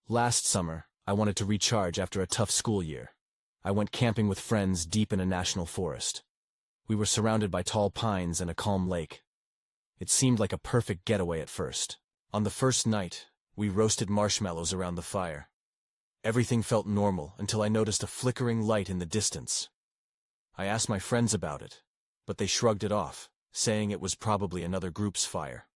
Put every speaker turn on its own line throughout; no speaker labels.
Last summer, I wanted to recharge after a tough school year. I went camping with friends deep in a national forest. We were surrounded by tall pines and a calm lake. It seemed like a perfect getaway at first. On the first night, we roasted marshmallows around the fire. Everything felt normal until I noticed a flickering light in the distance. I asked my friends about it, but they shrugged it off, saying it was probably another group's fire.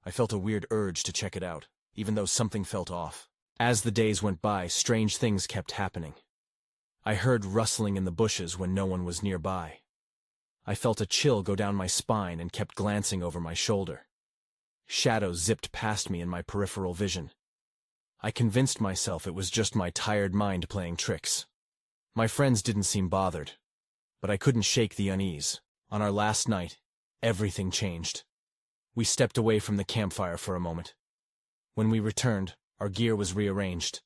I felt a weird urge to check it out, even though something felt off. As the days went by, strange things kept happening. I heard rustling in the bushes when no one was nearby. I felt a chill go down my spine and kept glancing over my shoulder. Shadows zipped past me in my peripheral vision. I convinced myself it was just my tired mind playing tricks. My friends didn't seem bothered, but I couldn't shake the unease. On our last night, everything changed. We stepped away from the campfire for a moment. When we returned, our gear was rearranged.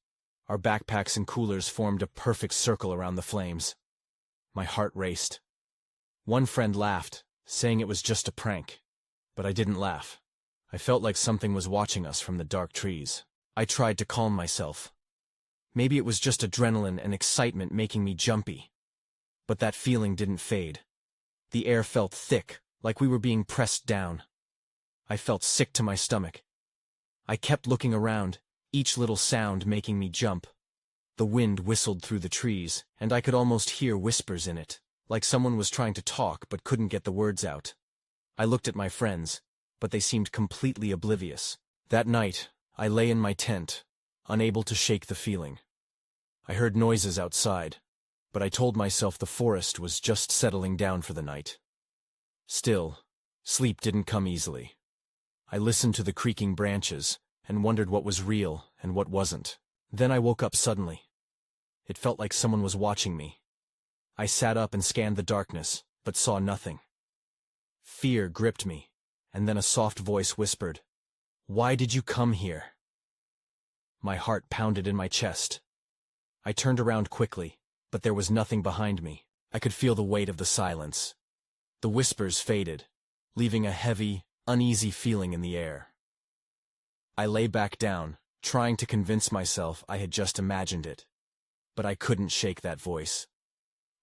Our backpacks and coolers formed a perfect circle around the flames. My heart raced. One friend laughed, saying it was just a prank, but I didn't laugh. I felt like something was watching us from the dark trees. I tried to calm myself. Maybe it was just adrenaline and excitement making me jumpy. But that feeling didn't fade. The air felt thick, like we were being pressed down. I felt sick to my stomach. I kept looking around, each little sound making me jump. The wind whistled through the trees, and I could almost hear whispers in it, like someone was trying to talk but couldn't get the words out. I looked at my friends, but they seemed completely oblivious. That night, I lay in my tent, unable to shake the feeling. I heard noises outside, but I told myself the forest was just settling down for the night. Still, sleep didn't come easily. I listened to the creaking branches and wondered what was real and what wasn't. Then I woke up suddenly. It felt like someone was watching me. I sat up and scanned the darkness, but saw nothing. Fear gripped me, and then a soft voice whispered, "Why did you come here?" My heart pounded in my chest. I turned around quickly, but there was nothing behind me. I could feel the weight of the silence. The whispers faded, leaving a heavy, uneasy feeling in the air. I lay back down, trying to convince myself I had just imagined it. But I couldn't shake that voice.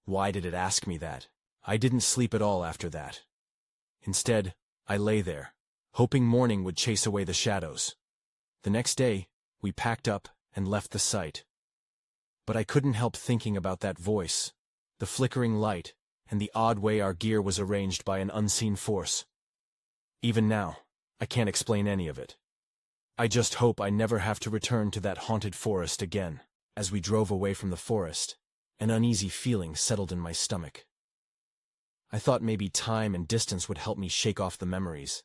Why did it ask me that? I didn't sleep at all after that. Instead, I lay there, hoping morning would chase away the shadows. The next day, we packed up and left the site. But I couldn't help thinking about that voice, the flickering light, and the odd way our gear was arranged by an unseen force. Even now, I can't explain any of it. I just hope I never have to return to that haunted forest again. As we drove away from the forest, an uneasy feeling settled in my stomach. I thought maybe time and distance would help me shake off the memories.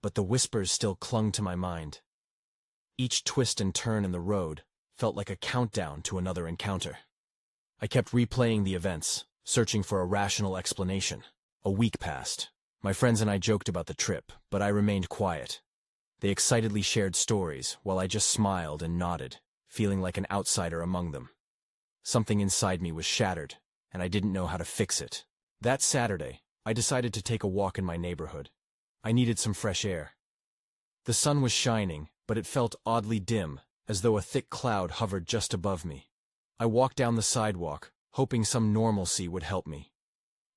But the whispers still clung to my mind. Each twist and turn in the road felt like a countdown to another encounter. I kept replaying the events, searching for a rational explanation. A week passed. My friends and I joked about the trip, but I remained quiet. They excitedly shared stories, while I just smiled and nodded, feeling like an outsider among them. Something inside me was shattered, and I didn't know how to fix it. That Saturday, I decided to take a walk in my neighborhood. I needed some fresh air. The sun was shining, but it felt oddly dim, as though a thick cloud hovered just above me. I walked down the sidewalk, hoping some normalcy would help me.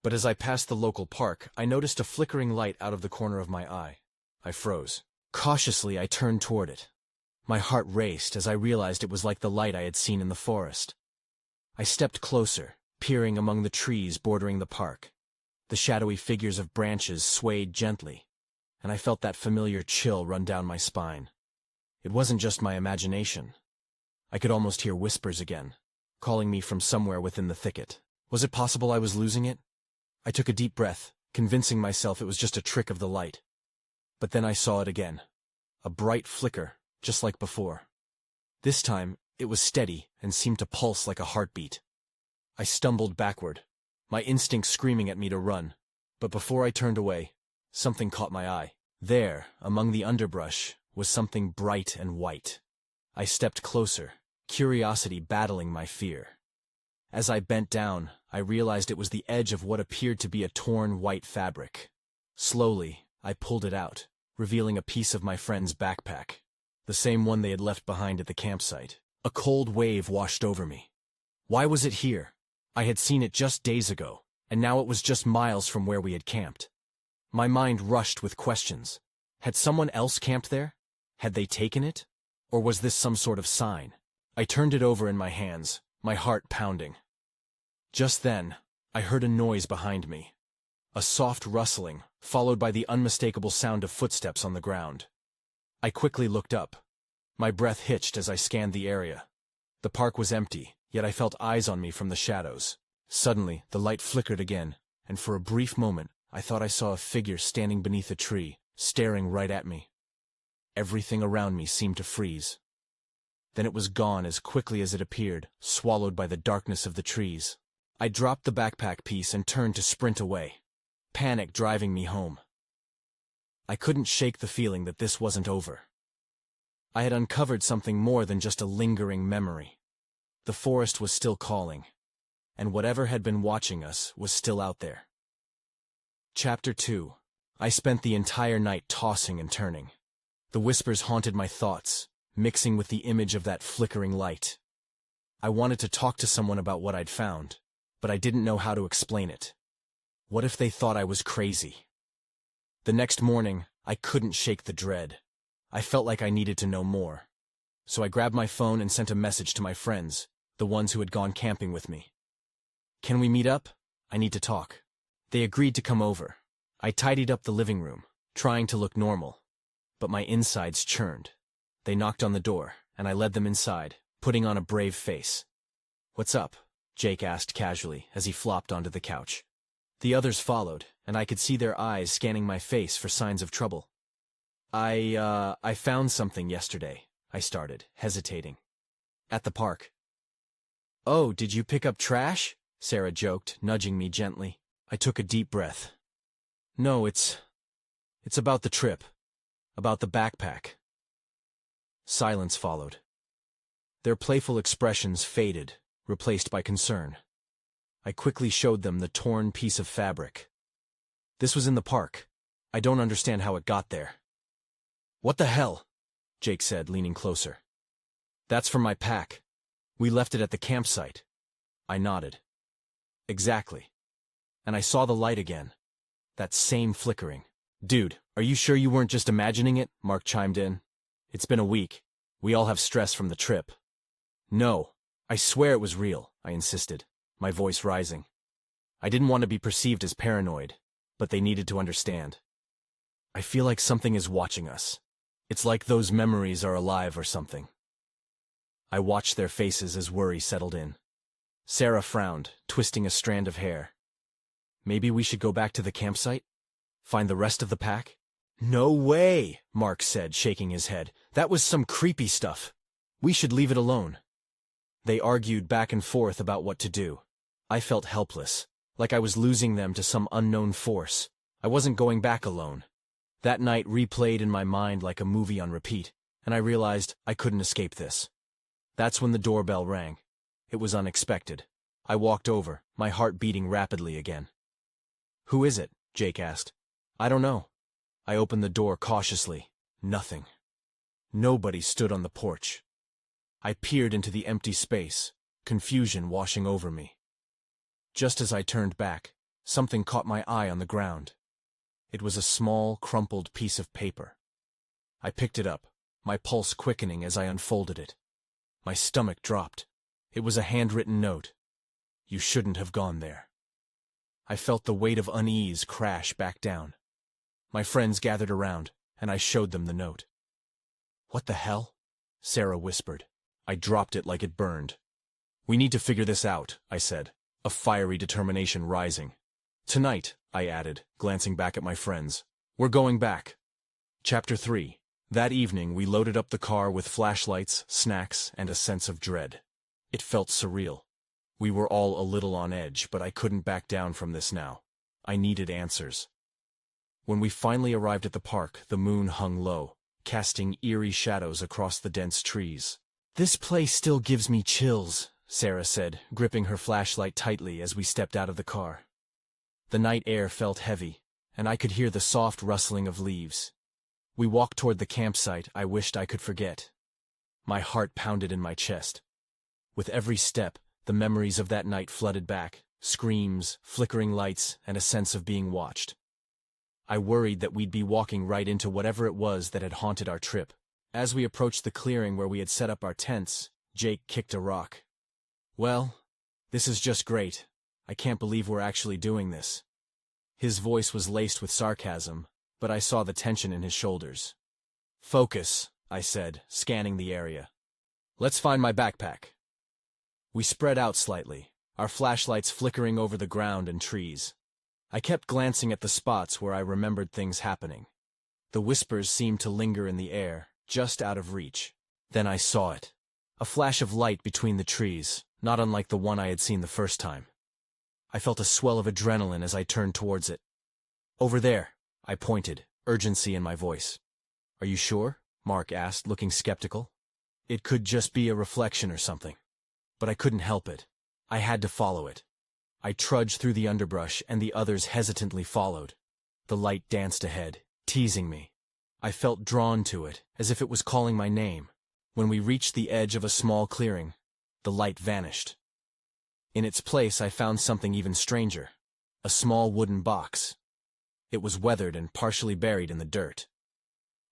But as I passed the local park, I noticed a flickering light out of the corner of my eye. I froze. Cautiously, I turned toward it. My heart raced as I realized it was like the light I had seen in the forest. I stepped closer, peering among the trees bordering the park. The shadowy figures of branches swayed gently, and I felt that familiar chill run down my spine. It wasn't just my imagination. I could almost hear whispers again, calling me from somewhere within the thicket. Was it possible I was losing it? I took a deep breath, convincing myself it was just a trick of the light. But then I saw it again. A bright flicker, just like before. This time, it was steady and seemed to pulse like a heartbeat. I stumbled backward, my instinct screaming at me to run. But before I turned away, something caught my eye. There, among the underbrush, was something bright and white. I stepped closer, curiosity battling my fear. As I bent down, I realized it was the edge of what appeared to be a torn white fabric. Slowly, I pulled it out, revealing a piece of my friend's backpack. the same one they had left behind at the campsite. A cold wave washed over me. Why was it here? I had seen it just days ago, and now it was just miles from where we had camped. My mind rushed with questions. Had someone else camped there? Had they taken it? Or was this some sort of sign? I turned it over in my hands, my heart pounding. Just then, I heard a noise behind me. A soft rustling, followed by the unmistakable sound of footsteps on the ground. I quickly looked up. My breath hitched as I scanned the area. The park was empty, yet I felt eyes on me from the shadows. Suddenly, the light flickered again, and for a brief moment, I thought I saw a figure standing beneath a tree, staring right at me. Everything around me seemed to freeze. Then it was gone as quickly as it appeared, swallowed by the darkness of the trees. I dropped the backpack piece and turned to sprint away, panic driving me home. I couldn't shake the feeling that this wasn't over. I had uncovered something more than just a lingering memory. The forest was still calling, and whatever had been watching us was still out there. Chapter 2. I spent the entire night tossing and turning. The whispers haunted my thoughts, mixing with the image of that flickering light. I wanted to talk to someone about what I'd found, but I didn't know how to explain it. What if they thought I was crazy? The next morning, I couldn't shake the dread. I felt like I needed to know more. So I grabbed my phone and sent a message to my friends, the ones who had gone camping with me. "Can we meet up? I need to talk." They agreed to come over. I tidied up the living room, trying to look normal, but my insides churned. They knocked on the door, and I led them inside, putting on a brave face. "What's up?" Jake asked casually as he flopped onto the couch. The others followed, and I could see their eyes scanning my face for signs of trouble. I found something yesterday," I started, hesitating. "At the park." "Oh, did you pick up trash?" Sarah joked, nudging me gently. I took a deep breath. "No, it's about the trip. About the backpack." Silence followed. Their playful expressions faded, replaced by concern. I quickly showed them the torn piece of fabric. "This was in the park. I don't understand how it got there." "What the hell?" Jake said, leaning closer. "That's from my pack. We left it at the campsite." I nodded. "Exactly. And I saw the light again. That same flickering." "Dude, are you sure you weren't just imagining it?" Mark chimed in. "It's been a week. We all have stress from the trip." "No, I swear it was real," I insisted, my voice rising. I didn't want to be perceived as paranoid, but they needed to understand. "I feel like something is watching us. It's like those memories are alive or something." I watched their faces as worry settled in. Sarah frowned, twisting a strand of hair. "Maybe we should go back to the campsite? Find the rest of the pack?" "No way," Mark said, shaking his head. "That was some creepy stuff. We should leave it alone." They argued back and forth about what to do. I felt helpless, like I was losing them to some unknown force. I wasn't going back alone. That night replayed in my mind like a movie on repeat, and I realized I couldn't escape this. That's when the doorbell rang. It was unexpected. I walked over, my heart beating rapidly again. "Who is it?" Jake asked. "I don't know." I opened the door cautiously. Nothing. Nobody stood on the porch. I peered into the empty space, confusion washing over me. Just as I turned back, something caught my eye on the ground. It was a small, crumpled piece of paper. I picked it up, my pulse quickening as I unfolded it. My stomach dropped. It was a handwritten note. "You shouldn't have gone there." I felt the weight of unease crash back down. My friends gathered around, and I showed them the note. "What the hell?" Sarah whispered. I dropped it like it burned. "We need to figure this out," I said, a fiery determination rising. "Tonight," I added, glancing back at my friends. "We're going back." Chapter 3. That evening we loaded up the car with flashlights, snacks, and a sense of dread. It felt surreal. We were all a little on edge, but I couldn't back down from this now. I needed answers. When we finally arrived at the park, the moon hung low, casting eerie shadows across the dense trees. "This place still gives me chills," Sarah said, gripping her flashlight tightly as we stepped out of the car. The night air felt heavy, and I could hear the soft rustling of leaves. We walked toward the campsite I wished I could forget. My heart pounded in my chest. With every step, the memories of that night flooded back, screams, flickering lights, and a sense of being watched. I worried that we'd be walking right into whatever it was that had haunted our trip. As we approached the clearing where we had set up our tents, Jake kicked a rock. "Well, this is just great. I can't believe we're actually doing this." His voice was laced with sarcasm, but I saw the tension in his shoulders. "Focus," I said, scanning the area. "Let's find my backpack." We spread out slightly, our flashlights flickering over the ground and trees. I kept glancing at the spots where I remembered things happening. The whispers seemed to linger in the air, just out of reach. Then I saw it. A flash of light between the trees, not unlike the one I had seen the first time. I felt a swell of adrenaline as I turned towards it. "Over there," I pointed, urgency in my voice. "Are you sure?" Mark asked, looking skeptical. "It could just be a reflection or something." But I couldn't help it. I had to follow it. I trudged through the underbrush, and the others hesitantly followed. The light danced ahead, teasing me. I felt drawn to it, as if it was calling my name. When we reached the edge of a small clearing, the light vanished. In its place, I found something even stranger. A small wooden box. It was weathered and partially buried in the dirt.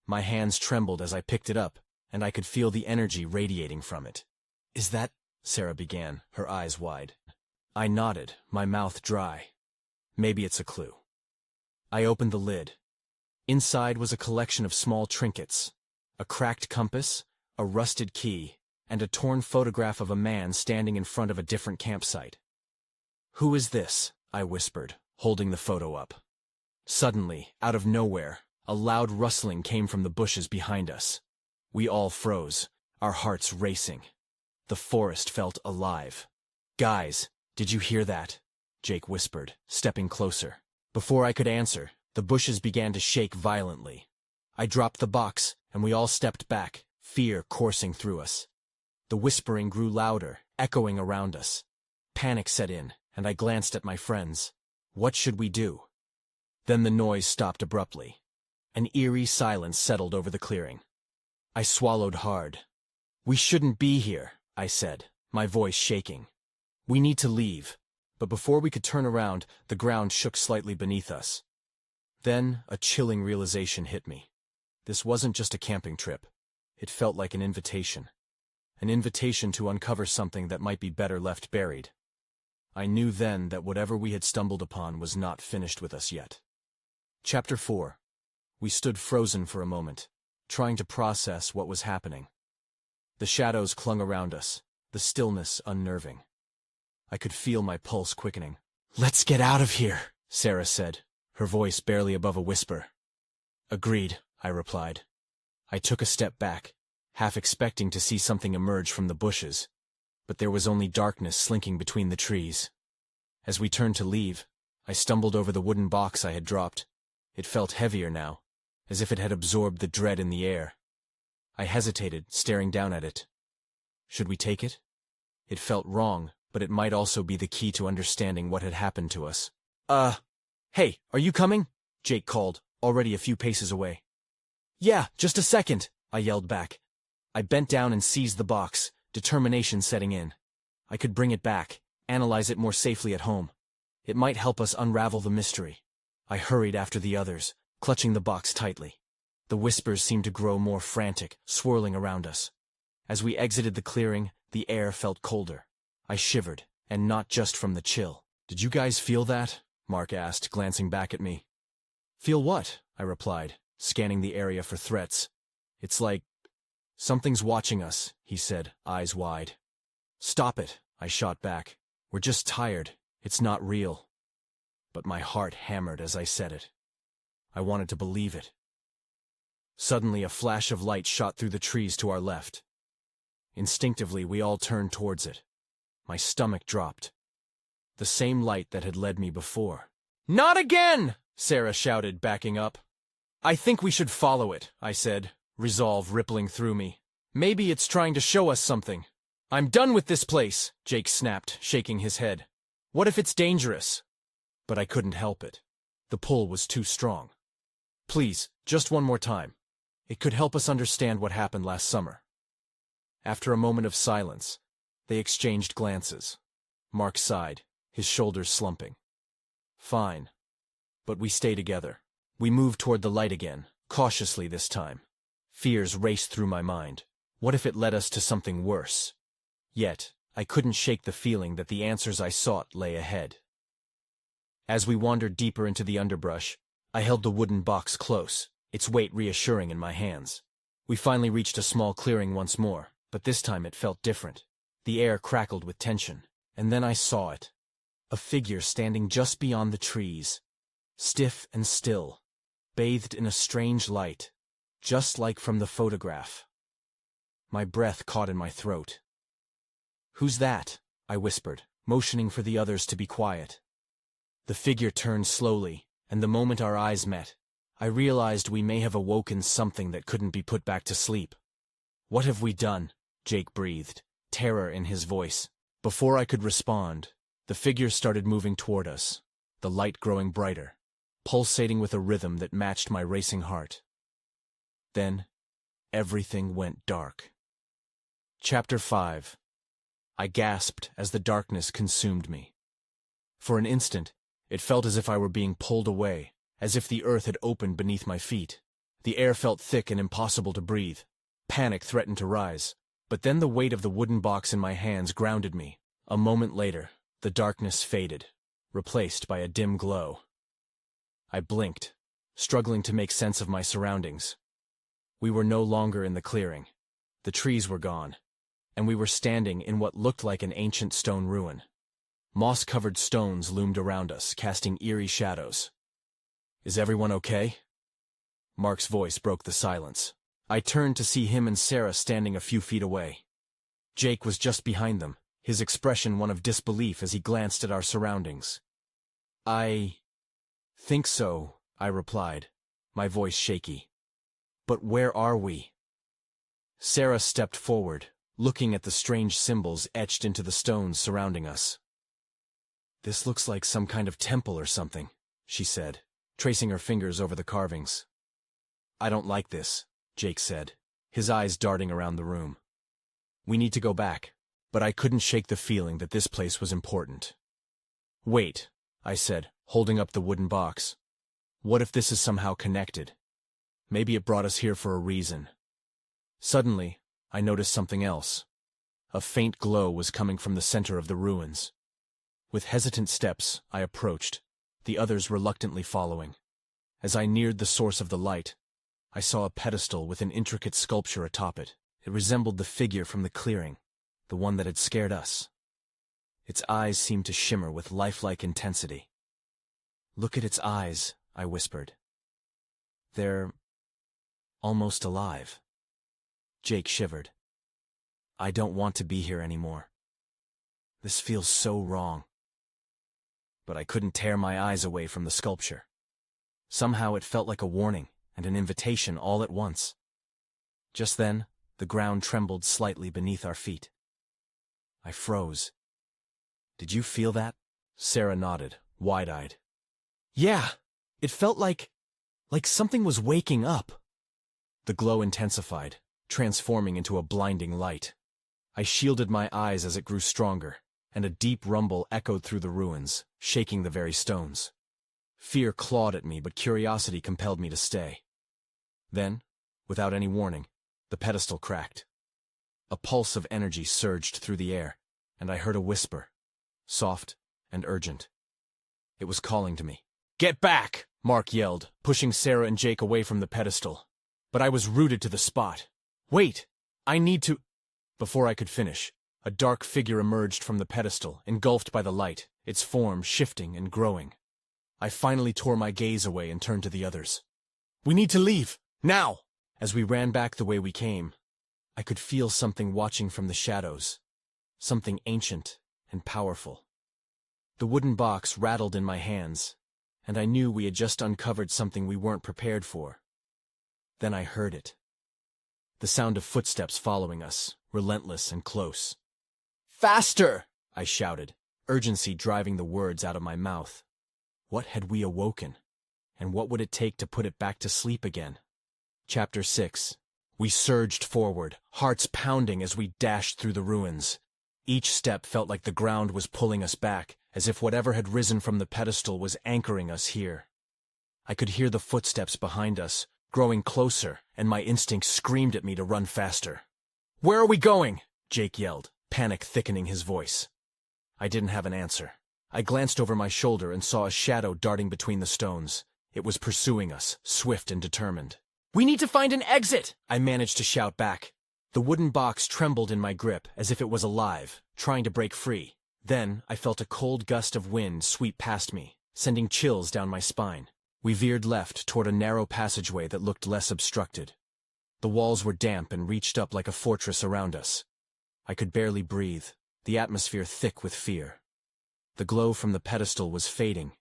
My hands trembled as I picked it up, and I could feel the energy radiating from it. "Is that—" Sarah began, her eyes wide. I nodded, my mouth dry. "Maybe it's a clue." I opened the lid. Inside was a collection of small trinkets. A cracked compass, a rusted key, and a torn photograph of a man standing in front of a different campsite. "Who is this?" I whispered, holding the photo up. Suddenly, out of nowhere, a loud rustling came from the bushes behind us. We all froze, our hearts racing. The forest felt alive. "Guys, did you hear that?" Jake whispered, stepping closer. Before I could answer, the bushes began to shake violently. I dropped the box, and we all stepped back, fear coursing through us. The whispering grew louder, echoing around us. Panic set in, and I glanced at my friends. What should we do? Then the noise stopped abruptly. An eerie silence settled over the clearing. I swallowed hard. "We shouldn't be here," I said, my voice shaking. "We need to leave." But before we could turn around, the ground shook slightly beneath us. Then a chilling realization hit me. This wasn't just a camping trip. It felt like an invitation. An invitation to uncover something that might be better left buried. I knew then that whatever we had stumbled upon was not finished with us yet. Chapter 4. We stood frozen for a moment, trying to process what was happening. The shadows clung around us, the stillness unnerving. I could feel my pulse quickening. "Let's get out of here," Sarah said, her voice barely above a whisper. "Agreed," I replied. I took a step back, half expecting to see something emerge from the bushes, but there was only darkness slinking between the trees. As we turned to leave, I stumbled over the wooden box I had dropped. It felt heavier now, as if it had absorbed the dread in the air. I hesitated, staring down at it. Should we take it? It felt wrong, but it might also be the key to understanding what had happened to us. Hey, are you coming?" Jake called, already a few paces away. "Yeah, just a second," I yelled back. I bent down and seized the box, determination setting in. I could bring it back, analyze it more safely at home. It might help us unravel the mystery. I hurried after the others, clutching the box tightly. The whispers seemed to grow more frantic, swirling around us. As we exited the clearing, the air felt colder. I shivered, and not just from the chill. "Did you guys feel that?" Mark asked, glancing back at me. "Feel what?" I replied, scanning the area for threats. "It's like something's watching us," he said, eyes wide. "Stop it," I shot back. "We're just tired. It's not real." But my heart hammered as I said it. I wanted to believe it. Suddenly a flash of light shot through the trees to our left. Instinctively, we all turned towards it. My stomach dropped. The same light that had led me before. "Not again!" Sarah shouted, backing up. "I think we should follow it," I said, resolve rippling through me. "Maybe it's trying to show us something." "I'm done with this place," Jake snapped, shaking his head. "What if it's dangerous?" But I couldn't help it. The pull was too strong. "Please, just one more time." It could help us understand what happened last summer. After a moment of silence, they exchanged glances. Mark sighed, his shoulders slumping. Fine. But we stay together. We move toward the light again, cautiously this time. Fears raced through my mind. What if it led us to something worse? Yet, I couldn't shake the feeling that the answers I sought lay ahead. As we wandered deeper into the underbrush, I held the wooden box close, its weight reassuring in my hands. We finally reached a small clearing once more, but this time it felt different. The air crackled with tension, and then I saw it. A figure standing just beyond the trees, stiff and still, bathed in a strange light, just like from the photograph. My breath caught in my throat. "Who's that?" I whispered, motioning for the others to be quiet. The figure turned slowly, and the moment our eyes met, I realized we may have awoken something that couldn't be put back to sleep. "What have we done?" Jake breathed, terror in his voice. Before I could respond, the figure started moving toward us, the light growing brighter, pulsating with a rhythm that matched my racing heart. Then, everything went dark. Chapter 5. I gasped as the darkness consumed me. For an instant, it felt as if I were being pulled away, as if the earth had opened beneath my feet. The air felt thick and impossible to breathe. Panic threatened to rise, but then the weight of the wooden box in my hands grounded me. A moment later, the darkness faded, replaced by a dim glow. I blinked, struggling to make sense of my surroundings. We were no longer in the clearing. The trees were gone, and we were standing in what looked like an ancient stone ruin. Moss-covered stones loomed around us, casting eerie shadows. "Is everyone okay?" Mark's voice broke the silence. I turned to see him and Sarah standing a few feet away. Jake was just behind them, his expression one of disbelief as he glanced at our surroundings. "I think so," I replied, my voice shaky. "But where are we?" Sarah stepped forward, looking at the strange symbols etched into the stones surrounding us. "This looks like some kind of temple or something," she said, tracing her fingers over the carvings. "I don't like this," Jake said, his eyes darting around the room. "We need to go back," but I couldn't shake the feeling that this place was important. "Wait," I said, holding up the wooden box. "What if this is somehow connected? Maybe it brought us here for a reason." Suddenly, I noticed something else. A faint glow was coming from the center of the ruins. With hesitant steps, I approached, the others reluctantly following. As I neared the source of the light, I saw a pedestal with an intricate sculpture atop it. It resembled the figure from the clearing, the one that had scared us. Its eyes seemed to shimmer with lifelike intensity. "Look at its eyes," I whispered. "They're almost alive." Jake shivered. "I don't want to be here anymore. This feels so wrong." But I couldn't tear my eyes away from the sculpture. Somehow it felt like a warning and an invitation all at once. Just then, the ground trembled slightly beneath our feet. I froze. "Did you feel that?" Sarah nodded, wide-eyed. "Yeah, it felt like something was waking up." The glow intensified, transforming into a blinding light. I shielded my eyes as it grew stronger, and a deep rumble echoed through the ruins, shaking the very stones. Fear clawed at me, but curiosity compelled me to stay. Then, without any warning, the pedestal cracked. A pulse of energy surged through the air, and I heard a whisper, soft and urgent. It was calling to me. "Get back!" Mark yelled, pushing Sarah and Jake away from the pedestal. But I was rooted to the spot. "Wait! I need to—" Before I could finish, a dark figure emerged from the pedestal, engulfed by the light, its form shifting and growing. I finally tore my gaze away and turned to the others. "We need to leave! Now!" As we ran back the way we came, I could feel something watching from the shadows, something ancient and powerful. The wooden box rattled in my hands, and I knew we had just uncovered something we weren't prepared for. Then I heard it. The sound of footsteps following us, relentless and close. "Faster!" I shouted, urgency driving the words out of my mouth. What had we awoken? And what would it take to put it back to sleep again? Chapter 6. We surged forward, hearts pounding as we dashed through the ruins. Each step felt like the ground was pulling us back, as if whatever had risen from the pedestal was anchoring us here. I could hear the footsteps behind us, growing closer, and my instinct screamed at me to run faster. "Where are we going?" Jake yelled, panic thickening his voice. I didn't have an answer. I glanced over my shoulder and saw a shadow darting between the stones. It was pursuing us, swift and determined. "We need to find an exit!" I managed to shout back. The wooden box trembled in my grip as if it was alive, trying to break free. Then I felt a cold gust of wind sweep past me, sending chills down my spine. We veered left toward a narrow passageway that looked less obstructed. The walls were damp and reached up like a fortress around us. I could barely breathe, the atmosphere thick with fear. The glow from the pedestal was fading,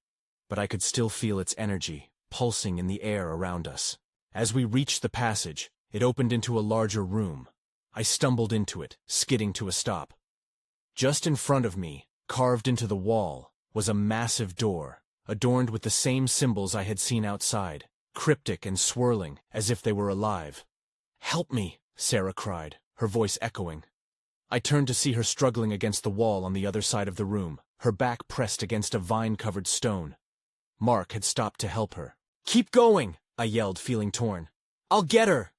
but I could still feel its energy, pulsing in the air around us. As we reached the passage, it opened into a larger room. I stumbled into it, skidding to a stop. Just in front of me, carved into the wall, was a massive door, adorned with the same symbols I had seen outside, cryptic and swirling, as if they were alive. "Help me," Sarah cried, her voice echoing. I turned to see her struggling against the wall on the other side of the room, her back pressed against a vine-covered stone. Mark had stopped to help her. "Keep going!" I yelled, feeling torn. "I'll get her!"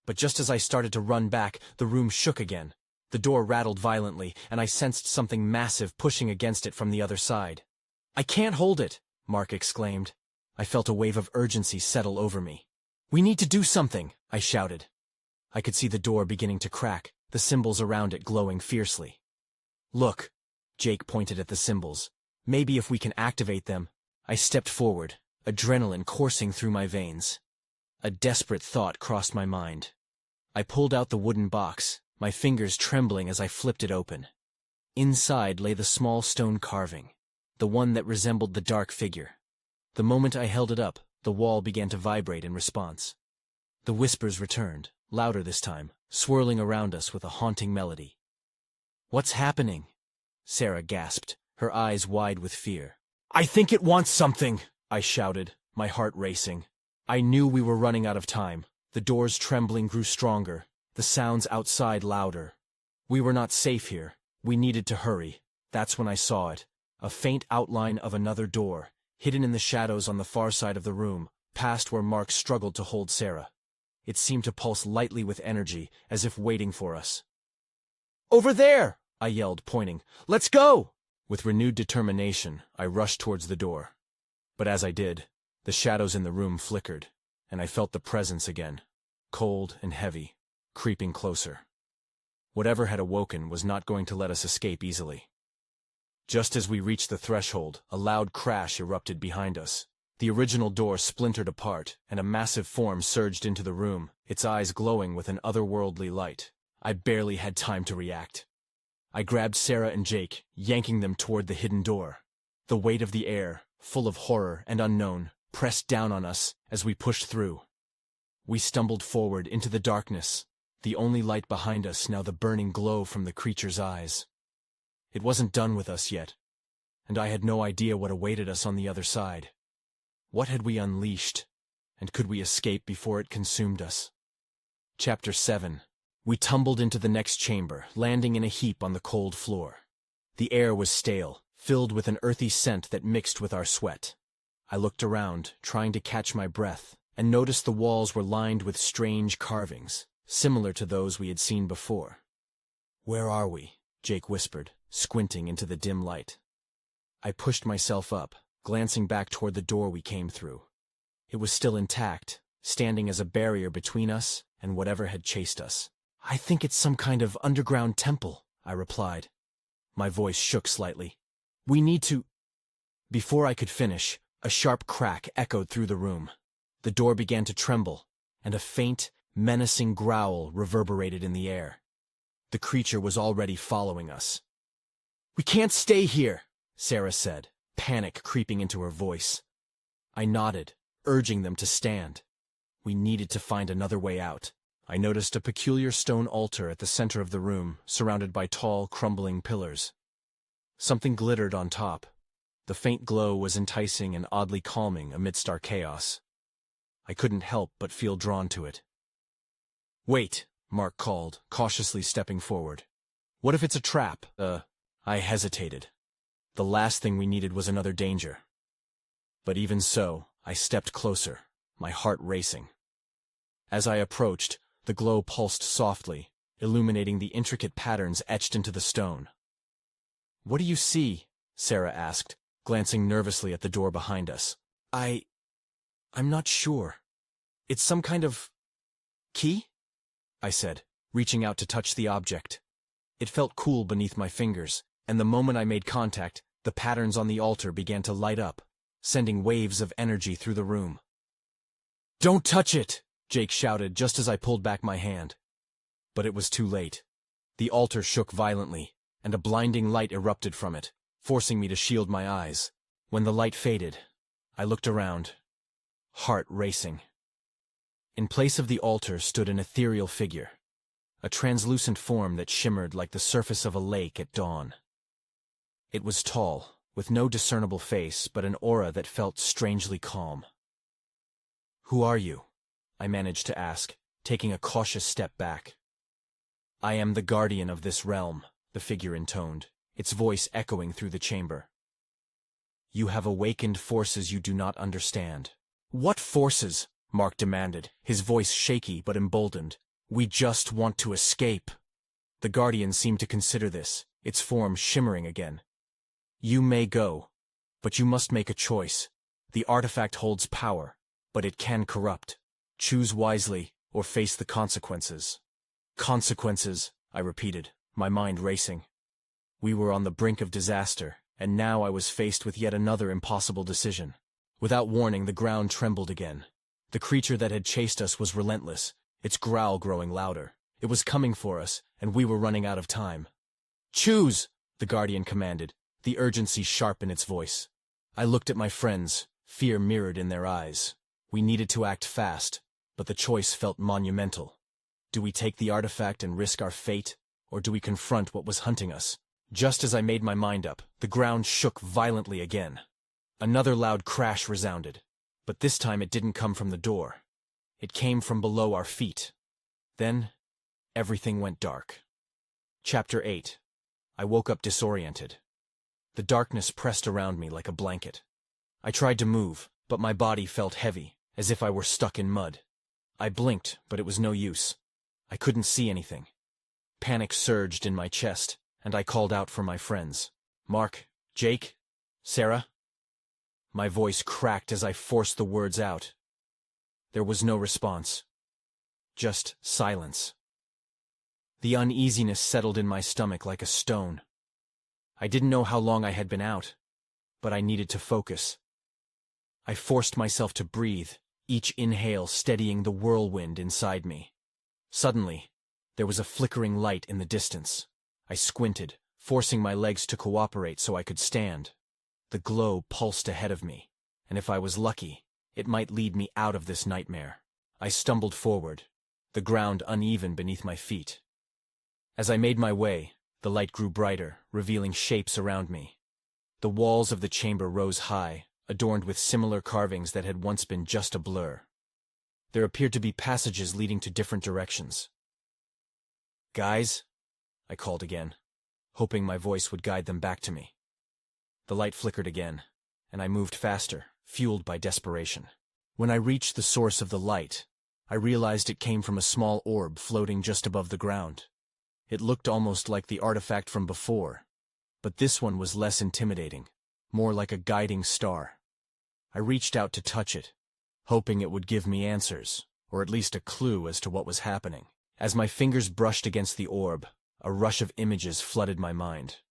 But just as I started to run back, the room shook again. The door rattled violently, and I sensed something massive pushing against it from the other side. "I can't hold it!" Mark exclaimed. I felt a wave of urgency settle over me. "We need to do something!" I shouted. I could see the door beginning to crack, the symbols around it glowing fiercely. "Look," Jake pointed at the symbols. "Maybe if we can activate them." I stepped forward, adrenaline coursing through my veins. A desperate thought crossed my mind. I pulled out the wooden box, my fingers trembling as I flipped it open. Inside lay the small stone carving, the one that resembled the dark figure. The moment I held it up, the wall began to vibrate in response. The whispers returned, louder this time, swirling around us with a haunting melody. "What's happening?" Sarah gasped, her eyes wide with fear. "I think it wants something!" I shouted, my heart racing. I knew we were running out of time. The door's trembling grew stronger, the sounds outside louder. We were not safe here. We needed to hurry. That's when I saw it, a faint outline of another door, hidden in the shadows on the far side of the room, past where Mark struggled to hold Sarah. It seemed to pulse lightly with energy, as if waiting for us. "Over there!" I yelled, pointing. "Let's go!" With renewed determination, I rushed towards the door. But as I did, the shadows in the room flickered, and I felt the presence again, cold and heavy, creeping closer. Whatever had awoken was not going to let us escape easily. Just as we reached the threshold, a loud crash erupted behind us. The original door splintered apart, and a massive form surged into the room, its eyes glowing with an otherworldly light. I barely had time to react. I grabbed Sarah and Jake, yanking them toward the hidden door. The weight of the air, full of horror and unknown, pressed down on us as we pushed through. We stumbled forward into the darkness, the only light behind us now the burning glow from the creature's eyes. It wasn't done with us yet, and I had no idea what awaited us on the other side. What had we unleashed, and could we escape before it consumed us? Chapter 7. We tumbled into the next chamber, landing in a heap on the cold floor. The air was stale, filled with an earthy scent that mixed with our sweat. I looked around, trying to catch my breath, and noticed the walls were lined with strange carvings, similar to those we had seen before. "Where are we?" Jake whispered, squinting into the dim light. I pushed myself up, glancing back toward the door we came through. It was still intact, standing as a barrier between us and whatever had chased us. "I think it's some kind of underground temple," I replied. My voice shook slightly. "We need to—" Before I could finish, a sharp crack echoed through the room. The door began to tremble, and a faint, menacing growl reverberated in the air. The creature was already following us. "We can't stay here," Sarah said, panic creeping into her voice. I nodded, urging them to stand. We needed to find another way out. I noticed a peculiar stone altar at the center of the room, surrounded by tall, crumbling pillars. Something glittered on top. The faint glow was enticing and oddly calming amidst our chaos. I couldn't help but feel drawn to it. "Wait," Mark called, cautiously stepping forward. "What if it's a trap?" I hesitated. The last thing we needed was another danger. But even so, I stepped closer, my heart racing. As I approached, the glow pulsed softly, illuminating the intricate patterns etched into the stone. "What do you see?" Sarah asked, glancing nervously at the door behind us. I'm not sure. It's some kind of key?" I said, reaching out to touch the object. It felt cool beneath my fingers, and the moment I made contact, the patterns on the altar began to light up, sending waves of energy through the room. "Don't touch it!" Jake shouted just as I pulled back my hand. But it was too late. The altar shook violently, and a blinding light erupted from it, forcing me to shield my eyes. When the light faded, I looked around, heart racing. In place of the altar stood an ethereal figure, a translucent form that shimmered like the surface of a lake at dawn. It was tall, with no discernible face but an aura that felt strangely calm. "Who are you?" I managed to ask, taking a cautious step back. "I am the guardian of this realm," the figure intoned, its voice echoing through the chamber. "You have awakened forces you do not understand." "What forces?" Mark demanded, his voice shaky but emboldened. "We just want to escape." The guardian seemed to consider this, its form shimmering again. "You may go, but you must make a choice. The artifact holds power, but it can corrupt. Choose wisely, or face the consequences." "Consequences," I repeated, my mind racing. We were on the brink of disaster, and now I was faced with yet another impossible decision. Without warning, the ground trembled again. The creature that had chased us was relentless, its growl growing louder. It was coming for us, and we were running out of time. "Choose!" the guardian commanded, the urgency sharp in its voice. I looked at my friends, fear mirrored in their eyes. We needed to act fast, but the choice felt monumental. Do we take the artifact and risk our fate, or do we confront what was hunting us? Just as I made my mind up, the ground shook violently again. Another loud crash resounded, but this time it didn't come from the door. It came from below our feet. Then, everything went dark. Chapter 8. I woke up disoriented. The darkness pressed around me like a blanket. I tried to move, but my body felt heavy, as if I were stuck in mud. I blinked, but it was no use. I couldn't see anything. Panic surged in my chest, and I called out for my friends. "Mark, Jake, Sarah?" My voice cracked as I forced the words out. There was no response. Just silence. The uneasiness settled in my stomach like a stone. I didn't know how long I had been out, but I needed to focus. I forced myself to breathe, each inhale steadying the whirlwind inside me. Suddenly, there was a flickering light in the distance. I squinted, forcing my legs to cooperate so I could stand. The glow pulsed ahead of me, and if I was lucky, it might lead me out of this nightmare. I stumbled forward, the ground uneven beneath my feet. As I made my way, the light grew brighter, revealing shapes around me. The walls of the chamber rose high, adorned with similar carvings that had once been just a blur. There appeared to be passages leading to different directions. "Guys?" I called again, hoping my voice would guide them back to me. The light flickered again, and I moved faster, fueled by desperation. When I reached the source of the light, I realized it came from a small orb floating just above the ground. It looked almost like the artifact from before, but this one was less intimidating, more like a guiding star. I reached out to touch it, hoping it would give me answers, or at least a clue as to what was happening. As my fingers brushed against the orb, a rush of images flooded my mind.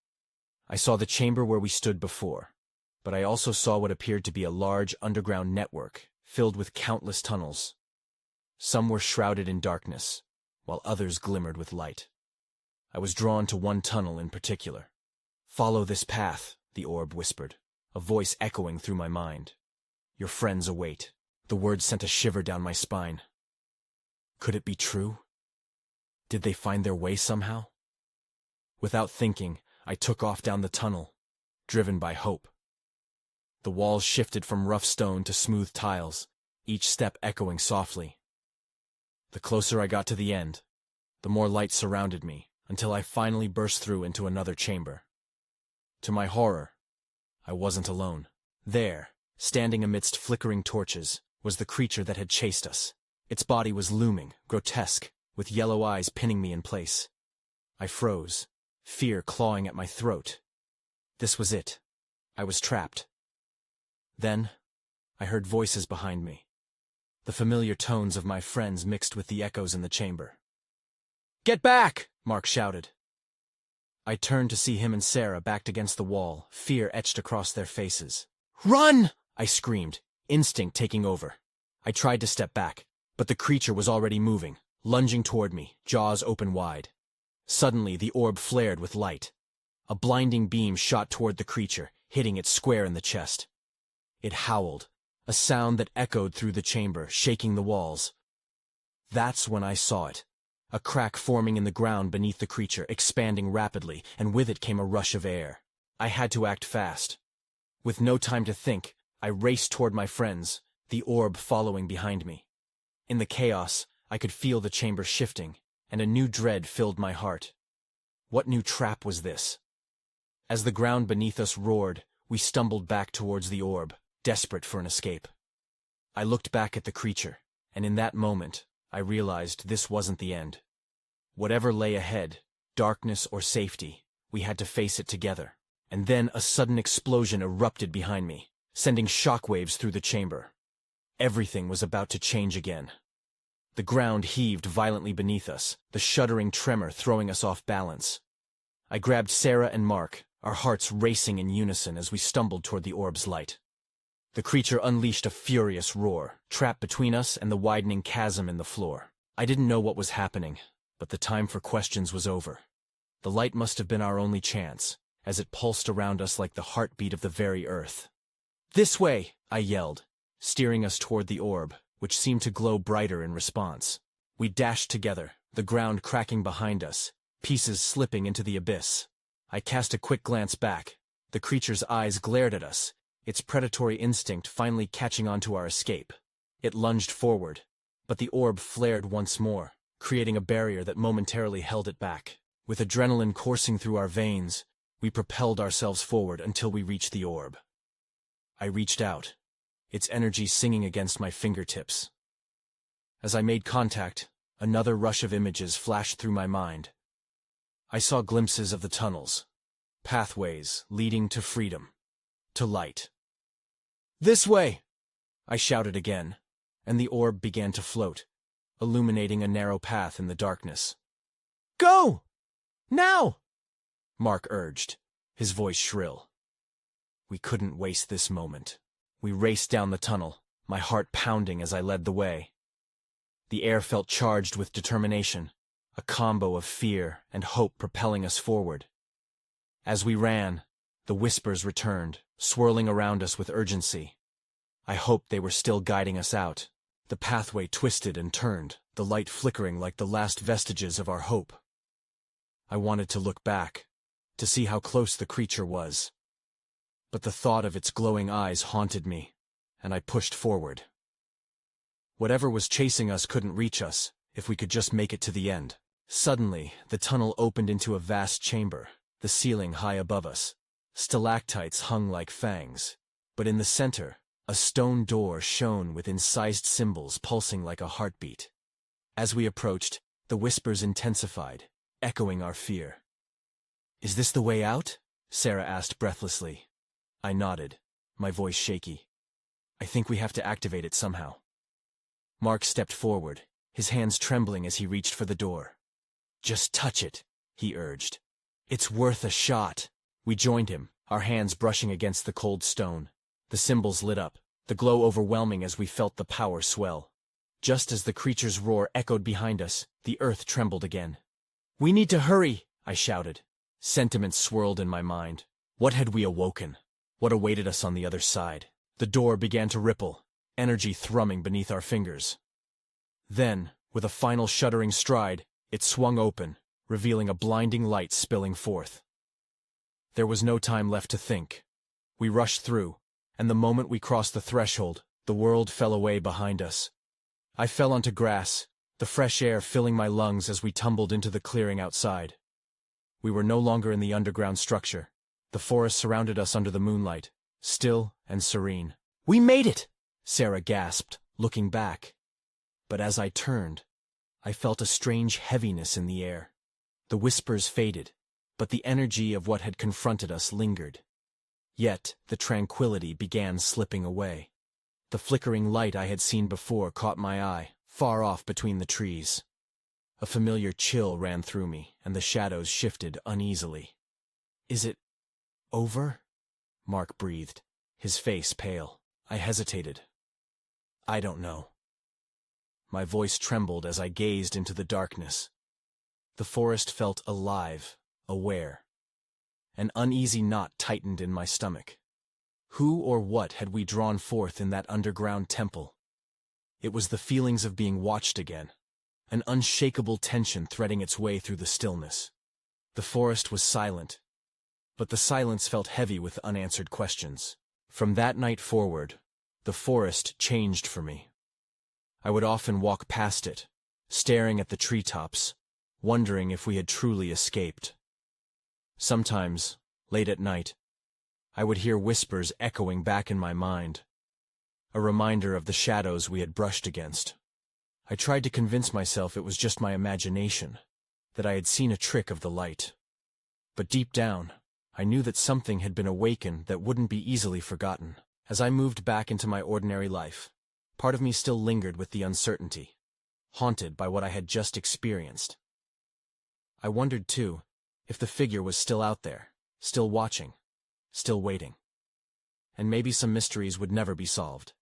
I saw the chamber where we stood before, but I also saw what appeared to be a large underground network filled with countless tunnels. Some were shrouded in darkness, while others glimmered with light. I was drawn to one tunnel in particular. "Follow this path," the orb whispered, a voice echoing through my mind. "Your friends await." The words sent a shiver down my spine. Could it be true? Did they find their way somehow? Without thinking, I took off down the tunnel, driven by hope. The walls shifted from rough stone to smooth tiles, each step echoing softly. The closer I got to the end, the more light surrounded me, until I finally burst through into another chamber. To my horror, I wasn't alone. There, standing amidst flickering torches, was the creature that had chased us. Its body was looming, grotesque, with yellow eyes pinning me in place. I froze, fear clawing at my throat. This was it. I was trapped. Then, I heard voices behind me. The familiar tones of my friends mixed with the echoes in the chamber. "Get back!" Mark shouted. I turned to see him and Sarah backed against the wall, fear etched across their faces. "Run!" I screamed, instinct taking over. I tried to step back, but the creature was already moving, lunging toward me, jaws open wide. Suddenly, the orb flared with light. A blinding beam shot toward the creature, hitting it square in the chest. It howled, a sound that echoed through the chamber, shaking the walls. That's when I saw it. A crack forming in the ground beneath the creature, expanding rapidly, and with it came a rush of air. I had to act fast. With no time to think, I raced toward my friends, the orb following behind me. In the chaos, I could feel the chamber shifting, and a new dread filled my heart. What new trap was this? As the ground beneath us roared, we stumbled back towards the orb, desperate for an escape. I looked back at the creature, and in that moment, I realized this wasn't the end. Whatever lay ahead, darkness or safety, we had to face it together. And then a sudden explosion erupted behind me, sending shockwaves through the chamber. Everything was about to change again. The ground heaved violently beneath us, the shuddering tremor throwing us off balance. I grabbed Sarah and Mark, our hearts racing in unison as we stumbled toward the orb's light. The creature unleashed a furious roar, trapped between us and the widening chasm in the floor. I didn't know what was happening, but the time for questions was over. The light must have been our only chance, as it pulsed around us like the heartbeat of the very earth. "This way!" I yelled, steering us toward the orb, which seemed to glow brighter in response. We dashed together, the ground cracking behind us, pieces slipping into the abyss. I cast a quick glance back. The creature's eyes glared at us, its predatory instinct finally catching on to our escape. It lunged forward, but the orb flared once more, creating a barrier that momentarily held it back. With adrenaline coursing through our veins, we propelled ourselves forward until we reached the orb. I reached out, its energy singing against my fingertips. As I made contact, another rush of images flashed through my mind. I saw glimpses of the tunnels, pathways leading to freedom, to light. "This way!" I shouted again, and the orb began to float, illuminating a narrow path in the darkness. "Go! Now!" Mark urged, his voice shrill. We couldn't waste this moment. We raced down the tunnel, my heart pounding as I led the way. The air felt charged with determination, a combo of fear and hope propelling us forward. As we ran, the whispers returned, swirling around us with urgency. I hoped they were still guiding us out. The pathway twisted and turned, the light flickering like the last vestiges of our hope. I wanted to look back, to see how close the creature was. But the thought of its glowing eyes haunted me, and I pushed forward. Whatever was chasing us couldn't reach us, if we could just make it to the end. Suddenly, the tunnel opened into a vast chamber, the ceiling high above us. Stalactites hung like fangs, but in the center, a stone door shone with incised symbols pulsing like a heartbeat. As we approached, the whispers intensified, echoing our fear. "Is this the way out?" Sarah asked breathlessly. I nodded, my voice shaky. "I think we have to activate it somehow." Mark stepped forward, his hands trembling as he reached for the door. "Just touch it," he urged. "It's worth a shot." We joined him, our hands brushing against the cold stone. The symbols lit up, the glow overwhelming as we felt the power swell. Just as the creature's roar echoed behind us, the earth trembled again. "We need to hurry," I shouted. Sentiments swirled in my mind. What had we awoken? What awaited us on the other side? The door began to ripple, energy thrumming beneath our fingers. Then, with a final shuddering stride, it swung open, revealing a blinding light spilling forth. There was no time left to think. We rushed through, and the moment we crossed the threshold, The world fell away behind us. I fell onto grass, the fresh air filling my lungs as we tumbled into the clearing outside. We were no longer in the underground structure. The forest surrounded us under the moonlight, still and serene. "We made it!" Sarah gasped, looking back. But as I turned, I felt a strange heaviness in the air. The whispers faded, but the energy of what had confronted us lingered. Yet the tranquility began slipping away. The flickering light I had seen before caught my eye, far off between the trees. A familiar chill ran through me, and the shadows shifted uneasily. "Is it over?" Mark breathed, his face pale. I hesitated. "I don't know." My voice trembled as I gazed into the darkness. The forest felt alive, aware. An uneasy knot tightened in my stomach. Who or what had we drawn forth in that underground temple? It was the feelings of being watched again, an unshakable tension threading its way through the stillness. The forest was silent, but the silence felt heavy with unanswered questions. From that night forward, the forest changed for me. I would often walk past it, staring at the treetops, wondering if we had truly escaped. Sometimes, late at night, I would hear whispers echoing back in my mind, a reminder of the shadows we had brushed against. I tried to convince myself it was just my imagination, that I had seen a trick of the light. But deep down, I knew that something had been awakened that wouldn't be easily forgotten. As I moved back into my ordinary life, part of me still lingered with the uncertainty, haunted by what I had just experienced. I wondered, too, if the figure was still out there, still watching, still waiting. And maybe some mysteries would never be solved.